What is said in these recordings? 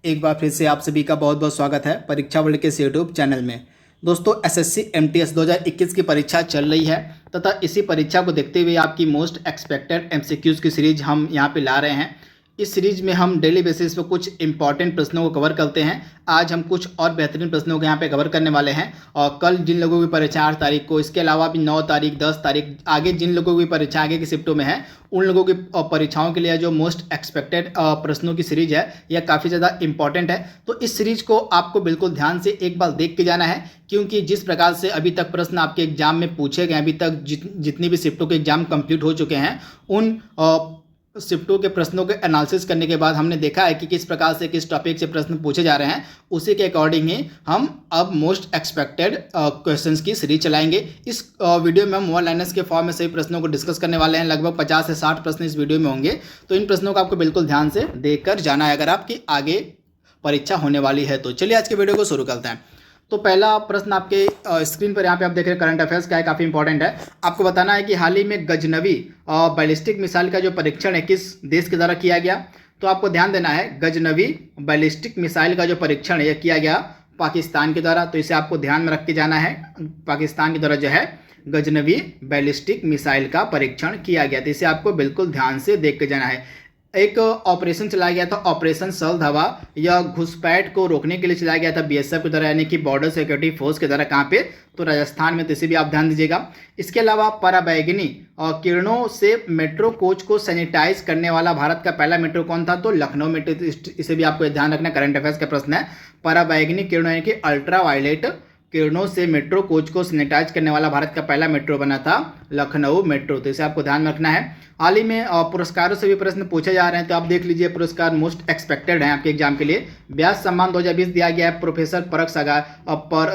एक बार फिर से आप सभी का बहुत बहुत स्वागत है परीक्षा वर्ल्ड के इस यूट्यूब चैनल में। दोस्तों एसएससी एमटीएस 2021 की परीक्षा चल रही है तथा इसी परीक्षा को देखते हुए आपकी मोस्ट एक्सपेक्टेड एमसीक्यूज़ की सीरीज हम यहाँ पे ला रहे हैं। इस सीरीज में हम डेली बेसिस पे कुछ इंपॉर्टेंट प्रश्नों को कवर करते हैं। आज हम कुछ और बेहतरीन प्रश्नों को यहाँ पे कवर करने वाले हैं। और कल जिन लोगों की परीक्षा 8 तारीख को, इसके अलावा भी 9 तारीख 10 तारीख आगे जिन लोगों की परीक्षा आगे की शिफ्टों में है, उन लोगों की परीक्षाओं के लिए जो मोस्ट एक्सपेक्टेड प्रश्नों की सीरीज है यह काफ़ी ज़्यादा इंपॉर्टेंट है। तो इस सीरीज को आपको बिल्कुल ध्यान से एक बार देख के जाना है, क्योंकि जिस प्रकार से अभी तक प्रश्न आपके एग्जाम में पूछे गए, अभी तक जितनी भी शिफ्टों के एग्जाम कंप्लीट हो चुके हैं, उन शिफ्टों के प्रश्नों के एनालिसिस करने के बाद हमने देखा है कि किस प्रकार से किस टॉपिक से प्रश्न पूछे जा रहे हैं। उसी के अकॉर्डिंग ही हम अब मोस्ट एक्सपेक्टेड क्वेश्चंस की सीरीज चलाएंगे। इस वीडियो में हम वन लाइनर्स के फॉर्म में सभी प्रश्नों को डिस्कस करने वाले हैं। लगभग 50 से 60 प्रश्न इस वीडियो में होंगे, तो इन प्रश्नों को आपको बिल्कुल ध्यान से देखकर जाना है अगर आपकी आगे परीक्षा होने वाली है। तो चलिए आज के वीडियो को शुरू करते हैं। तो पहला प्रश्न आपके स्क्रीन पर यहाँ पे आप देख रहे हैं, करंट अफेयर्स का है, काफ़ी इंपॉर्टेंट है। आपको बताना है कि हाल ही में गजनवी बैलिस्टिक मिसाइल का जो परीक्षण है किस देश के द्वारा किया गया। तो आपको ध्यान देना है, गजनवी बैलिस्टिक मिसाइल का जो परीक्षण है यह किया गया पाकिस्तान के द्वारा। तो इसे आपको ध्यान में रख के जाना है, पाकिस्तान के द्वारा जो है गजनवी बैलिस्टिक मिसाइल का परीक्षण किया गया। तो इसे आपको बिल्कुल ध्यान से देख के जाना है। एक ऑपरेशन चलाया गया था, ऑपरेशन सलधवा, यह घुसपैठ को रोकने के लिए चलाया गया था बीएसएफ के द्वारा, यानी कि बॉर्डर सिक्योरिटी फोर्स के द्वारा। कहाँ पे? तो राजस्थान में। तो इसे भी आप ध्यान दीजिएगा। इसके अलावा पराबैंगनी किरणों से मेट्रो कोच को सैनिटाइज करने वाला भारत का पहला मेट्रो कौन था? तो लखनऊ मेट्रो। इसे भी आपको ध्यान रखना, करंट अफेयर्स का प्रश्न है। पराबैंगनी किरणों यानी कि अल्ट्रा वायलेट किरणों से मेट्रो कोच को सैनिटाइज करने वाला भारत का पहला मेट्रो बना था लखनऊ मेट्रो। तो इसे आपको ध्यान रखना है। हाल ही में पुरस्कारों से भी प्रश्न पूछे जा रहे हैं, तो आप देख लीजिए पुरस्कार मोस्ट एक्सपेक्टेड हैं आपके एग्जाम के लिए। व्यास सम्मान 2020 दिया गया है प्रोफेसर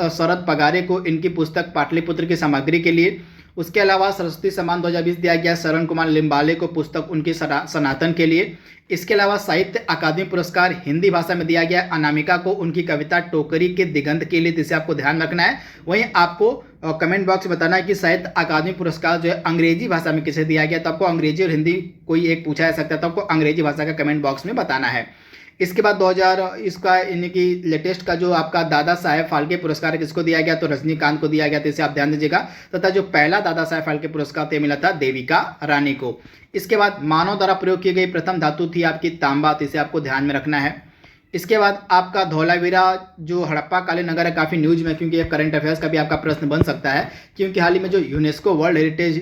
शरद पगारे को इनकी पुस्तक पाटलिपुत्र की सामग्री के लिए। उसके अलावा सरस्वती सम्मान 2020 दिया गया शरण कुमार लिम्बाले को पुस्तक उनकी सनातन के लिए। इसके अलावा साहित्य अकादमी पुरस्कार हिंदी भाषा में दिया गया अनामिका को उनकी कविता टोकरी के दिगंत के लिए। जिसे आपको ध्यान रखना है। वहीं आपको कमेंट बॉक्स में बताना है कि साहित्य अकादमी पुरस्कार जो है अंग्रेजी भाषा में किसे दिया गया। तो आपको अंग्रेजी और हिंदी कोई एक पूछा जा सकता है, तो आपको अंग्रेजी भाषा का कमेंट बॉक्स में बताना है। इसके बाद 2000 इसका यानी कि लेटेस्ट का जो आपका दादा साहेब फाल्के पुरस्कार किसको दिया गया? तो रजनीकांत को दिया गया। तो इसे आप ध्यान दीजिएगा। तथा जो पहला दादा साहेब फाल्के पुरस्कार तो मिला था देविका रानी को। इसके बाद मानव द्वारा प्रयोग की गई प्रथम धातु थी आपकी तांबा। तो इसे आपको ध्यान में रखना है। इसके बाद आपका धौलावीरा जो हड़प्पा कालीन नगर है, काफ़ी न्यूज में, क्योंकि यह करंट अफेयर्स का भी आपका प्रश्न बन सकता है, क्योंकि हाल ही में जो यूनेस्को वर्ल्ड हेरिटेज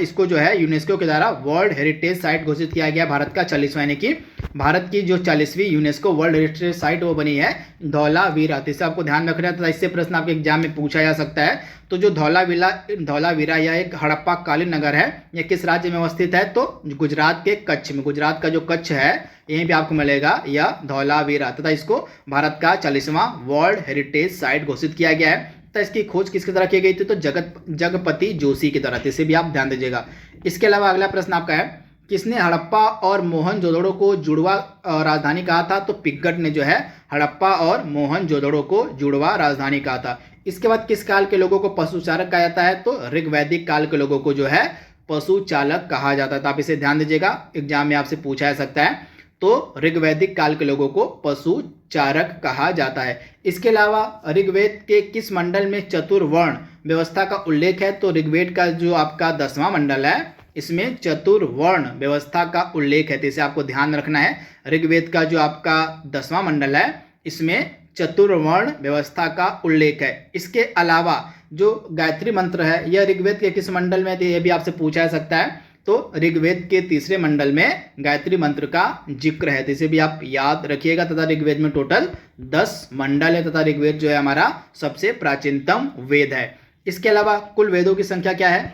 इसको जो है यूनेस्को के द्वारा वर्ल्ड हेरिटेज साइट घोषित किया गया भारत का 40वां, यानी कि भारत की जो 40वीं यूनेस्को वर्ल्ड हेरिटेज साइट वो बनी है धौलावीरा। तो इसे आपको ध्यान रखना है तथा इससे प्रश्न आपके एग्जाम में पूछा जा सकता है। तो जो धौलावीरा यह एक हड़प्पा कालीन नगर है, यह किस राज्य में अवस्थित है? तो गुजरात के कच्छ में। गुजरात का जो कच्छ है यहीं पे आपको मिलेगा यह धौलावीरा। तथा इसको भारत का 40वां वर्ल्ड हेरिटेज साइट घोषित किया गया है। तो इसकी खोज किसके द्वारा की गई थी? तो जगपति जोशी के द्वारा। इसे भी आप ध्यान दीजिएगा। इसके अलावा अगला प्रश्न आपका है, किसने हड़प्पा और मोहनजोदड़ो को जुड़वा राजधानी कहा था? तो पिग्गट ने जो है हड़प्पा और मोहनजोदड़ो को जुड़वा राजधानी कहा था। इसके बाद किस काल के लोगों को पशुचारक कहा जाता है? तो ऋग्वैदिक काल के लोगों को जो है पशु चालक कहा जाता है। तो आप इसे ध्यान दीजिएगा, एग्जाम में आपसे पूछा जा सकता है। तो ऋग्वैदिक काल के लोगों को पशु चारक कहा जाता है। इसके अलावा ऋग्वेद के किस मंडल में चतुर्वर्ण व्यवस्था का उल्लेख है? तो ऋग्वेद का जो आपका 10वां मंडल है इसमें चतुर्वर्ण व्यवस्था का उल्लेख है। तो इसे आपको ध्यान रखना है। ऋग्वेद का जो आपका 10वां मंडल है इसमें चतुर्वर्ण व्यवस्था का उल्लेख है। इसके अलावा जो गायत्री मंत्र है यह ऋग्वेद के किस मंडल में? यह भी आपसे पूछा जा सकता है। तो ऋग्वेद के 3रे मंडल में गायत्री मंत्र का जिक्र है। तो इसे भी आप याद रखिएगा। तथा ऋग्वेद में टोटल 10 मंडल है तथा ऋग्वेद जो है हमारा सबसे प्राचीनतम वेद है। इसके अलावा कुल वेदों की संख्या क्या है?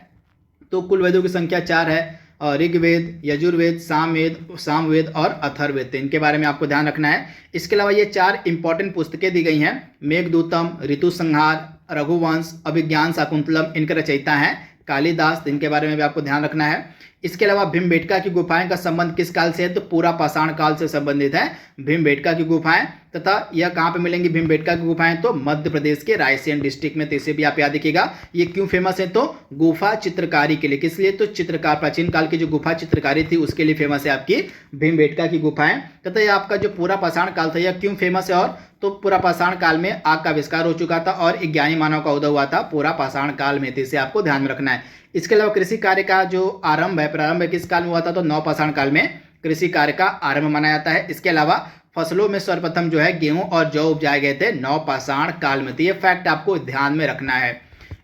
तो कुल वेदों की संख्या 4 है। ऋग्वेद, यजुर्वेद, सामवेद और अथर्ववेद। इनके बारे में आपको ध्यान रखना है। इसके अलावा ये 4 इंपॉर्टेंट पुस्तकें दी गई हैं। मेघदूतम, ऋतु संहार, रघुवंश, अभिज्ञान शाकुंतलम, इनके रचयिता हैं कालिदास, इनके बारे में भी आपको ध्यान रखना है। इसके अलावा भीमबेटका की गुफाएं का संबंध किस काल से है? तो पूरा पाषाण काल से संबंधित है भीमबेटका की गुफाएं। तथा यह कहाँ पे मिलेंगी भीमबेटका की गुफाएं? तो मध्य प्रदेश के रायसेन डिस्ट्रिक्ट में। तो इसे भी आप याद रखिएगा। ये क्यों फेमस है? तो गुफा चित्रकारी के लिए। किस लिए? तो चित्रकार, प्राचीन काल की जो गुफा चित्रकारी थी उसके लिए फेमस है आपकी भीमबेटका की गुफाएं। तथा यह आपका जो पूरा पाषाण काल था यह क्यों फेमस है? और तो पूरा पाषाण काल में आग का आविष्कार हो चुका था और ज्ञानी मानव का उदय हुआ था पूरा पाषाण काल में। तो इसे आपको ध्यान में रखना है। इसके अलावा कृषि कार्य का जो प्रारंभ है किस काल में हुआ था? तो नवपाषाण काल में कृषि कार्य का आरंभ माना जाता है। इसके अलावा फसलों में सर्वप्रथम जो है गेहूं और जौ उपजाए गए थे नवपाषाण काल में। तो ये फैक्ट आपको ध्यान में रखना है।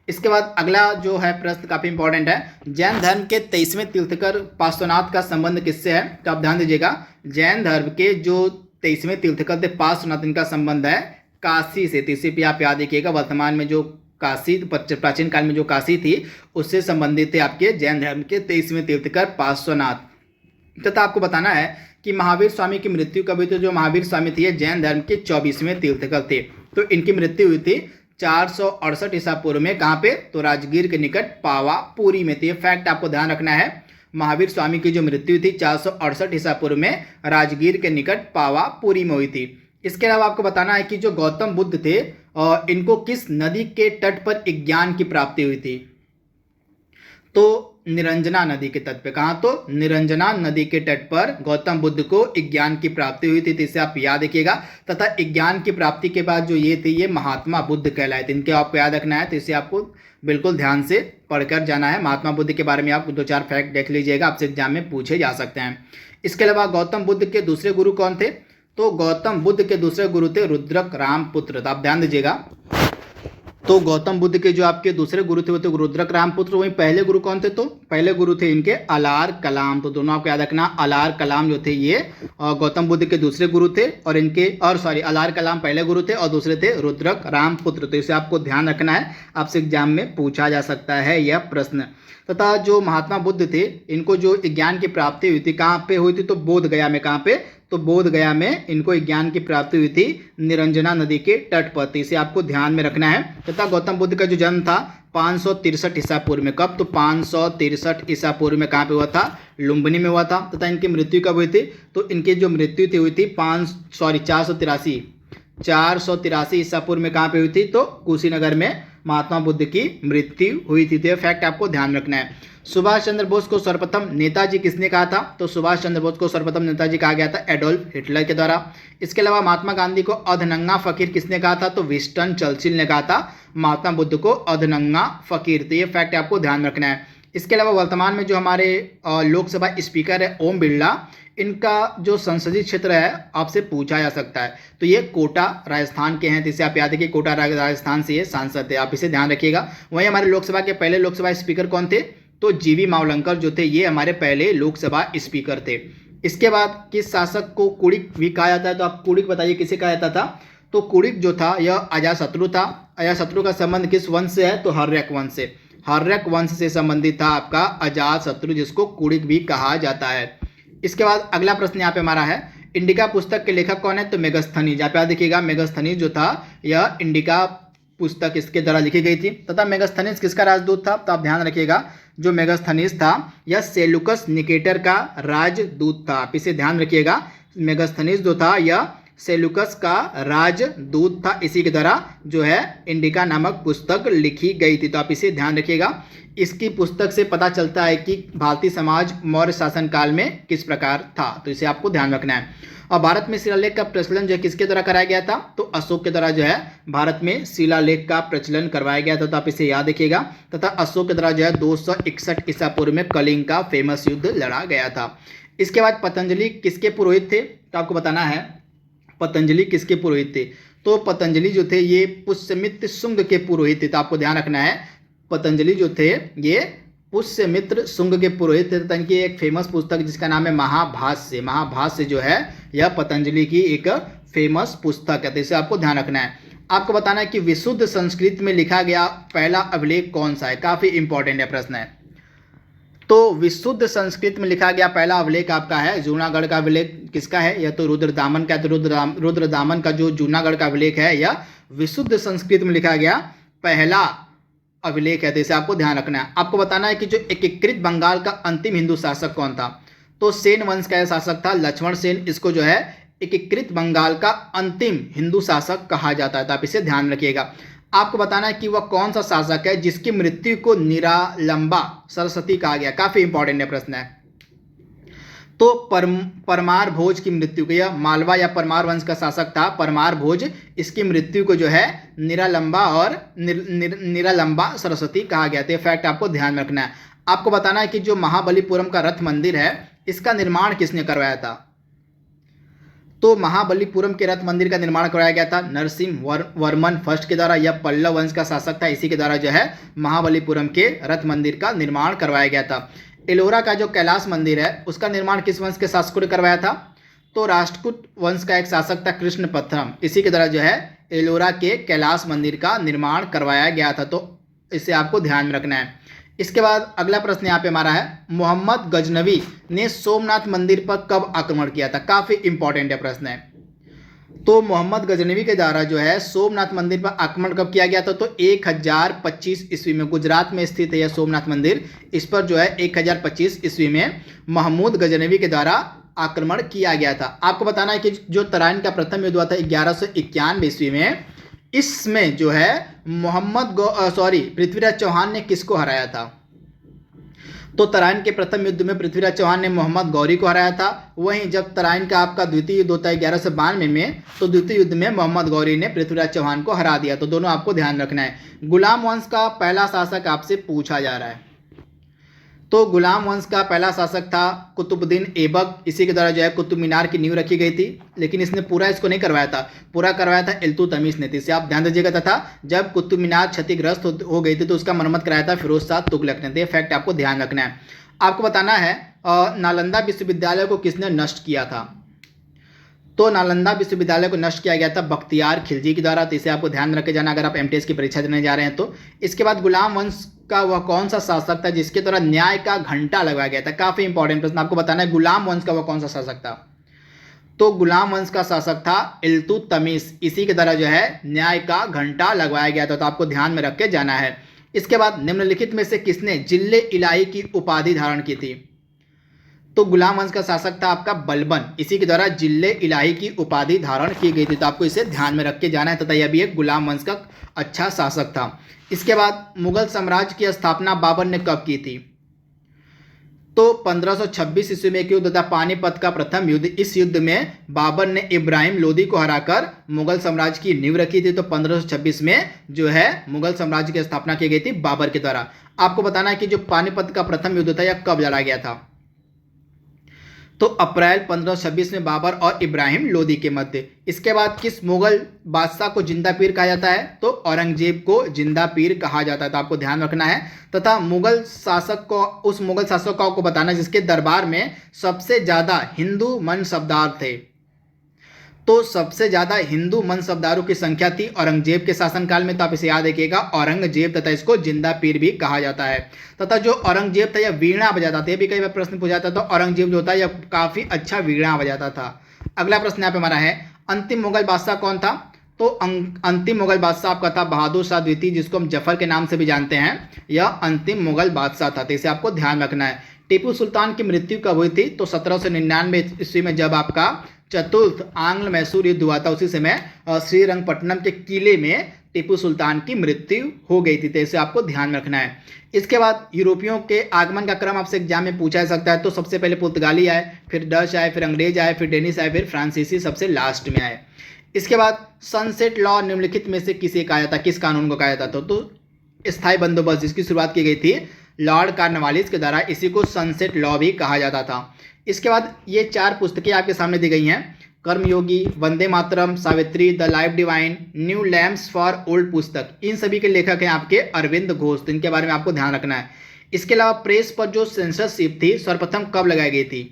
इसके बाद अगला जो है प्रश्न काफी इंपॉर्टेंट है। जैन धर्म के 23वें तीर्थंकर पार्श्वनाथ का संबंध किससे है? तो आप ध्यान दीजिएगा। जैन धर्म के जो 23वें तीर्थंकर थे पार्श्वनाथ, इनका संबंध है काशी से। तो इसे भी आप याद रखिएगा। वर्तमान में जो काशी, प्राचीन काल में जो काशी थी उससे संबंधित थे आपके जैन धर्म के 23वें तीर्थंकर पार्श्वनाथ। तथा आपको बताना है कि महावीर स्वामी की मृत्यु कब हुई थी? जो महावीर स्वामी थे जैन धर्म के 24वें तीर्थंकर थे। तो इनकी मृत्यु हुई थी 468 ईसा पूर्व में। कहाँ पे? तो राजगीर के निकट पावापुरी में। तो ये फैक्ट आपको ध्यान रखना है। महावीर स्वामी की जो मृत्यु थी 468 ईसा पूर्व में राजगीर के निकट पावापुरी में हुई थी। इसके अलावा आपको बताना है कि जो गौतम बुद्ध थे इनको किस नदी के तट पर ज्ञान की प्राप्ति हुई थी? तो निरंजना नदी के तट पे। कहाँ? तो निरंजना नदी के तट पर गौतम बुद्ध को ज्ञान की प्राप्ति हुई थी। तो इसे आप याद रखिएगा। तथा ज्ञान की प्राप्ति के बाद जो ये थे ये महात्मा बुद्ध कहलाए थे। इनके आपको याद रखना है। तो इसे आपको बिल्कुल ध्यान से पढ़कर जाना है। महात्मा बुद्ध के बारे में आप 2-4 फैक्ट देख लीजिएगा, आपसे एग्जाम में पूछे जा सकते हैं। इसके अलावा गौतम बुद्ध के दूसरे गुरु कौन थे? तो गौतम बुद्ध के दूसरे गुरु थे रुद्रक रामपुत्र। तो आप ध्यान दीजिएगा। तो गौतम बुद्ध के जो आपके दूसरे गुरु थे वो थे रुद्रक रामपुत्र। वहीं पहले गुरु कौन थे? तो पहले गुरु थे इनके अलार कलाम। तो दोनों आपको याद रखना। अलार कलाम जो थे ये गौतम बुद्ध के दूसरे गुरु थे और अलार कलाम पहले गुरु थे और दूसरे थे रुद्रक रामपुत्र। तो इसे आपको ध्यान रखना है, आपसे एग्जाम में पूछा जा सकता है यह प्रश्न। तथा जो महात्मा बुद्ध थे इनको जो ज्ञान की प्राप्ति हुई थी कहाँ पे हुई थी? तो बोध गया में। कहाँ पे? तो बोध गया में इनको ज्ञान की प्राप्ति हुई थी निरंजना नदी के तट पर। इसे आपको ध्यान में रखना है। तथा गौतम बुद्ध का जो जन्म था 563 ईसा पूर्व में। कब? तो 563 ईसा पूर्व में। कहाँ पे हुआ था? लुम्बिनी में हुआ था। तथा इनकी मृत्यु कब हुई थी? तो इनकी जो मृत्यु थी हुई थी 483 ईसा पूर्व में। कहाँ पे हुई थी? तो कुशीनगर में महात्मा बुद्ध की मृत्यु हुई थी। तो यह फैक्ट आपको ध्यान रखना है। सुभाष चंद्र बोस को सर्वप्रथम नेताजी किसने कहा था? तो सुभाष चंद्र बोस को सर्वप्रथम नेताजी कहा गया था एडोल्फ हिटलर के द्वारा। इसके अलावा महात्मा गांधी को अधनंगा फकीर किसने कहा था? तो विंस्टन चर्चिल ने कहा था महात्मा बुद्ध को अधनंगा फकीर। तो ये फैक्ट आपको ध्यान रखना है। इसके अलावा वर्तमान में जो हमारे लोकसभा स्पीकर है ओम बिरला, इनका जो संसदीय क्षेत्र है आपसे पूछा जा सकता है। तो ये कोटा राजस्थान के हैं। तो इसे आप याद रखिए, कोटा राजस्थान से ये सांसद है, आप इसे ध्यान रखिएगा। वहीं हमारे लोकसभा के पहले लोकसभा स्पीकर कौन थे? तो जीवी मावलंकर जो थे ये हमारे पहले लोकसभा स्पीकर थे। इसके बाद किस शासक को कुड़िक भी कहा जाता है? तो आप कुड़िक बताइए किसे कहा जाता था? तो कुड़िक जो था यह अजातशत्रु था। अजातशत्रु का संबंध किस वंश से है? तो हर्यक वंश से। हर्यक वंश से संबंधित था आपका अजातशत्रु, जिसको कुड़िक भी कहा जाता है। इसके बाद अगला प्रश्न यहाँ पे हमारा है, इंडिका पुस्तक के लेखक कौन है? तो मेगास्थनीज। आप याद देखिएगा, मेगास्थनीज जो था यह इंडिका पुस्तक इसके द्वारा लिखी गई थी। तथा मेगास्थनीज किसका राजदूत था? तो आप ध्यान रखिएगा, जो मेगास्थनीज था यह सेलुकस निकेटर का राजदूत था। आप इसे ध्यान रखिएगा। मेगास्थनीज जो था यह सेलुकस का राजदूत था। इसी के द्वारा जो है इंडिका नामक पुस्तक लिखी गई थी। तो आप इसे ध्यान रखिएगा। इसकी पुस्तक से पता चलता है कि भारतीय समाज मौर्य शासन काल में किस प्रकार था। तो इसे आपको ध्यान रखना है। और भारत में शिलालेख का प्रचलन जो है किसके द्वारा कराया गया था? तो अशोक के द्वारा जो है भारत में शिलालेख का प्रचलन करवाया गया था। तो आप इसे याद रखिएगा। तथा अशोक के द्वारा जो है 261 ईसा पूर्व में कलिंग का फेमस युद्ध लड़ा गया था। इसके बाद पतंजलि किसके पुरोहित थे? तो आपको बताना है पतंजलि किसके पुरोहित थे। तो पतंजलि जो थे ये पुष्यमित्र शुंग के पुरोहित थे। तो आपको ध्यान रखना है, पतंजलि जो थे ये पुष्यमित्र शुंग के पुरोहित थे। तथा इनकी एक फेमस पुस्तक जिसका नाम है महाभाष्य। महाभाष्य जो है यह पतंजलि की एक फेमस पुस्तक है। तो इसे आपको ध्यान रखना है। आपको बताना है कि विशुद्ध संस्कृत में लिखा गया पहला अभिलेख कौन सा है? काफी इंपॉर्टेंट है प्रश्न है। तो विशुद्ध संस्कृत में लिखा गया पहला अभिलेख आपका है जूनागढ़ का अभिलेख। किसका है? यह तो रुद्रदामन का। तो रुद्रदामन का जो जूनागढ़ का अभिलेख है यह विशुद्ध संस्कृत में लिखा गया पहला अभिलेख है, तो इसे आपको ध्यान रखना है। आपको बताना है कि जो एकीकृत बंगाल का अंतिम हिंदू शासक कौन था, तो सेन वंश का यह शासक था लक्ष्मण सेन। इसको जो है एकीकृत बंगाल का अंतिम हिंदू शासक कहा जाता है, तो आप इसे ध्यान रखिएगा। आपको बताना है कि वह कौन सा शासक है जिसकी मृत्यु को निरालंबा सरस्वती कहा गया। काफी इंपॉर्टेंट प्रश्न है। तो परमार भोज की मृत्यु को, यह मालवा या परमार वंश का शासक था परमार भोज, इसकी मृत्यु को जो है निरालंबा और निरालंबा सरस्वती कहा गया। तो ये फैक्ट आपको ध्यान रखना है। आपको बताना है कि जो महाबलीपुरम का रथ मंदिर है, इसका निर्माण किसने करवाया था, तो महाबलीपुरम के रथ मंदिर का निर्माण करवाया गया था नरसिंह वर्मन फर्स्ट के द्वारा। यह पल्लव वंश का शासक था, इसी के द्वारा जो है महाबलीपुरम के रथ मंदिर का निर्माण करवाया गया था। एलोरा का जो कैलाश मंदिर है, उसका निर्माण किस वंश के शासकों ने करवाया था, तो राष्ट्रकूट वंश का एक शासक था कृष्णपथम, इसी के द्वारा जो है एलोरा के कैलाश मंदिर का निर्माण करवाया गया था। तो इसे आपको ध्यान रखना है। इसके बाद अगला प्रश्न यहाँ पे हमारा है, मोहम्मद गजनवी ने सोमनाथ मंदिर पर कब आक्रमण किया था। काफी इंपॉर्टेंट प्रश्न है। तो मोहम्मद गजनवी के द्वारा जो है सोमनाथ मंदिर पर आक्रमण कब किया गया था, तो 1025 ईस्वी में। गुजरात में स्थित है यह सोमनाथ मंदिर, इस पर जो है 1025 ईस्वी में महमूद गजनवी के द्वारा आक्रमण किया गया था। आपको बताना है कि जो तराइन का प्रथम युद्ध हुआ था 1191 ईस्वी में, इसमें जो है पृथ्वीराज चौहान ने किसको हराया था, तो तराइन के प्रथम युद्ध में पृथ्वीराज चौहान ने मोहम्मद गौरी को हराया था। वहीं जब तराइन का आपका द्वितीय युद्ध होता है 1192 में, तो द्वितीय युद्ध में मोहम्मद गौरी ने पृथ्वीराज चौहान को हरा दिया। तो दोनों आपको ध्यान रखना है। गुलाम वंश का पहला शासक आपसे पूछा जा रहा है, तो गुलाम वंश का पहला शासक था कुतुबुद्दीन ऐबक, इसी के द्वारा जो है कुतुब मीनार की नींव रखी गई थी, लेकिन इसने पूरा इसको नहीं करवाया था, पूरा करवाया था इल्तुतमिश ने। इसे आप ध्यान दीजिएगा। तथा जब कुतुब मीनार क्षतिग्रस्त हो गई थी तो उसका मरम्मत कराया था फिरोज शाह तुगलक ने। तो ये फैक्ट आपको ध्यान रखना है। आपको बताना है नालंदा विश्वविद्यालय को किसने नष्ट किया था, तो नालंदा विश्वविद्यालय को नष्ट किया गया था बख्तियार खिलजी के द्वारा। तो इसे आपको ध्यान रखे जाना अगर आप एमटीएस की परीक्षा देने जा रहे हैं तो। इसके बाद गुलाम वंश का वह कौन सा शासक था जिसके द्वारा न्याय का घंटा लगाया गया था। काफी इंपॉर्टेंट प्रश्न आपको बताना है। गुलाम वंश का वह कौन सा शासक था, तो गुलाम वंश का शासक था इल्तुतमिश, इसी के द्वारा जो है न्याय का घंटा लगवाया गया था। तो आपको ध्यान में रख के जाना है। इसके बाद निम्नलिखित में से किसने जिल्ले इलाही की उपाधि धारण की थी, तो गुलाम वंश का शासक था आपका बलबन, इसी के द्वारा जिल्ले इलाही की उपाधि धारण की गई थी। तो आपको इसे ध्यान में रख के जाना है। तथा यह भी एक गुलाम वंश का अच्छा शासक था। इसके बाद मुगल साम्राज्य की स्थापना बाबर ने कब की थी, तो 1526 ईस्वी में एक युद्ध था पानीपत का प्रथम युद्ध। इस युद्ध में बाबर ने इब्राहिम लोदी को हराकर मुगल साम्राज्य की नींव रखी थी। तो 1526 में जो है मुगल साम्राज्य की स्थापना की गई थी बाबर के द्वारा। आपको बताना है कि जो पानीपत का प्रथम युद्ध था यह कब लड़ा गया था, तो अप्रैल 1526 में बाबर और इब्राहिम लोदी के मध्य। इसके बाद किस मुगल बादशाह को जिंदा पीर कहा जाता है, तो औरंगजेब को जिंदा पीर कहा जाता है। तो आपको ध्यान रखना है। तथा मुगल शासक को, उस मुगल शासक को बताना जिसके दरबार में सबसे ज्यादा हिंदू मनसबदार थे, तो सबसे ज्यादा हिंदू मनसबदारों की संख्या थी औरंगजेब के शासनकाल में। तो आप इसे याद रखिएगा औरंगजेब, तथा इसको जिंदा पीर भी कहा जाता है। तथा जो औरंगजेब था यह वीणा बजाता था, यह भी कई बार प्रश्न पूछा जाता था। औरंगजेब जो था यह काफी अच्छा वीणा बजाता था। अगला प्रश्न यहाँ पे हमारा है, अंतिम मुगल बादशाह कौन था, तो अंतिम मुगल बादशाह आपका था बहादुर शाह द्वितीय, जिसको हम जफर के नाम से भी जानते हैं। यह अंतिम मुगल बादशाह था। तो इसे आपको ध्यान रखना है। टीपू सुल्तान की मृत्यु कब हुई थी, तो 1799 ईस्वी में, जब आपका चतुर्थ आंग्ल मैसूर युद्ध हुआ था। उसी समय श्रीरंगपट्टनम के किले में टीपू सुल्तान की मृत्यु हो गई थी। तो इसे आपको ध्यान रखना है। इसके बाद यूरोपियों के आगमन का क्रम आपसे एग्जाम में पूछा जा सकता है। तो सबसे पहले पुर्तगाली आए, फिर डच आए, फिर अंग्रेज आए, फिर डेनिश आए, फिर फ्रांसीसी सबसे लास्ट में आए। इसके बाद सनसेट लॉ निम्नलिखित में से किसे कहा जाता, किस कानून को कहा जाता, तो स्थायी बंदोबस्त जिसकी शुरुआत की गई थी लॉर्ड कॉर्नवालिस के द्वारा, इसी को सनसेट लॉ भी कहा जाता था। इसके बाद ये 4 पुस्तकें आपके सामने दी गई हैं, Karmayogi, Vande Mataram, Savitri, the life divine, new lamps for old पुस्तक। इन सभी के लेखक हैं आपके अरविंद घोष। इनके बारे में आपको ध्यान रखना है। इसके अलावा प्रेस पर जो सेंसरशिप थी सर्वप्रथम कब लगाई गई थी,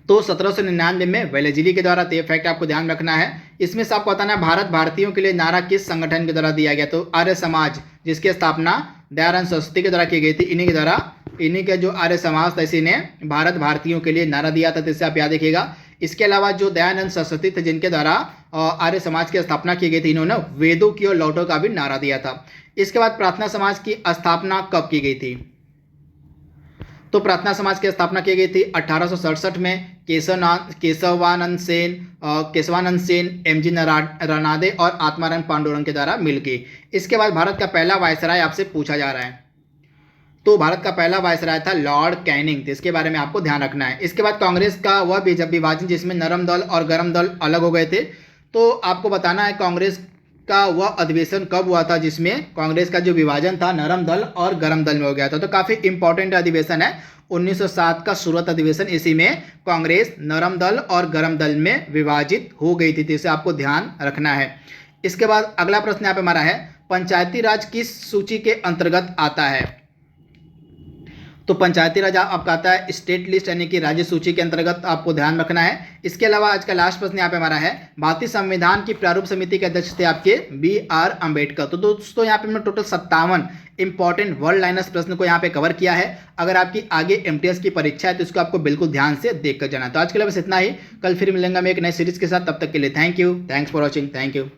तो 1799 में वेलेजिली के द्वारा। तो ये फैक्ट आपको ध्यान रखना है। इसमें से आपको बताना है भारत भारतीयों के लिए नारा किस संगठन के द्वारा दिया गया, तो आर्य समाज, जिसकी स्थापना दयानंद सरस्वती के द्वारा की गई थी। इन्हीं के द्वारा, इन्हीं के जो आर्य समाज था इसी ने भारत भारतीयों के लिए नारा दिया था। तो इससे आप याद रखिएगा। इसके अलावा जो दयानंद सरस्वती थे जिनके द्वारा आर्य समाज की स्थापना की गई थी, इन्होंने वेदों की ओर लौटो का भी नारा दिया था। इसके बाद प्रार्थना समाज की स्थापना कब की गई थी? तो प्रार्थना समाज की स्थापना की गई थी 1867 में केशवानंद सेन, एमजी रनादे और आत्माराम पांडुरंग के द्वारा मिलकर। इसके बाद भारत का पहला वायसराय आपसे पूछा जा रहा है, तो भारत का पहला वायसराय था लॉर्ड कैनिंग, तो इसके बारे में आपको ध्यान रखना है। इसके बाद कांग्रेस का वह विभाजन जिसमें नरम दल और गरम दल अलग हो गए थे, तो आपको बताना है कांग्रेस का वह अधिवेशन कब हुआ था जिसमें कांग्रेस का जो विभाजन था नरम दल और गरम दल में हो गया था। तो काफी इंपॉर्टेंट अधिवेशन है 1907 का सूरत अधिवेशन, इसी में कांग्रेस नरम दल और गरम दल में विभाजित हो गई थी, तो इसे आपको ध्यान रखना है। इसके बाद अगला प्रश्न यहाँ पे हमारा है, पंचायती राज किस सूची के अंतर्गत आता है? तो पंचायती राज आपका आता है स्टेट लिस्ट यानी कि राज्य सूची के अंतर्गत, आपको ध्यान रखना है। इसके अलावा आज का लास्ट प्रश्न यहाँ पे हमारा है, भारतीय संविधान की प्रारूप समिति के अध्यक्ष थे आपके BR अम्बेडकर। तो दोस्तों यहाँ पे हमने टोटल 57 इंपॉर्टेंट वर्ल्ड लाइनर्स प्रश्न को यहाँ पे कवर किया है। अगर आपकी आगे MTS की परीक्षा है तो इसको आपको बिल्कुल ध्यान से देख कर जाना। तो आज के लिए बस इतना ही, कल फिर मिलेंगे मैं एक नए सीरीज के साथ, तब तक के लिए thank you, thanks for watching, thank you.